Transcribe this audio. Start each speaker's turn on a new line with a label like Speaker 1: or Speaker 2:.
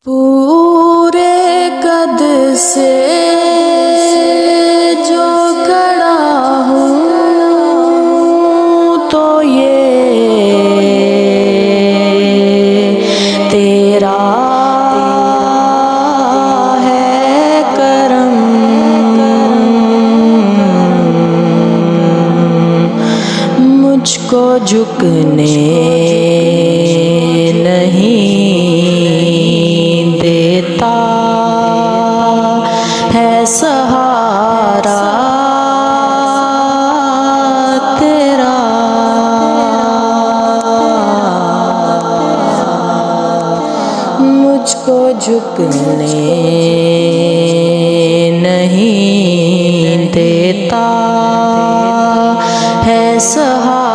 Speaker 1: پورے قد سے جو کھڑا ہوں تو یہ تیرا ہے کرم، مجھ کو جھکنے نہیں دیتا ہے سہارا تیرا، مجھ کو جھکنے نہیں دیتا ہے سہارا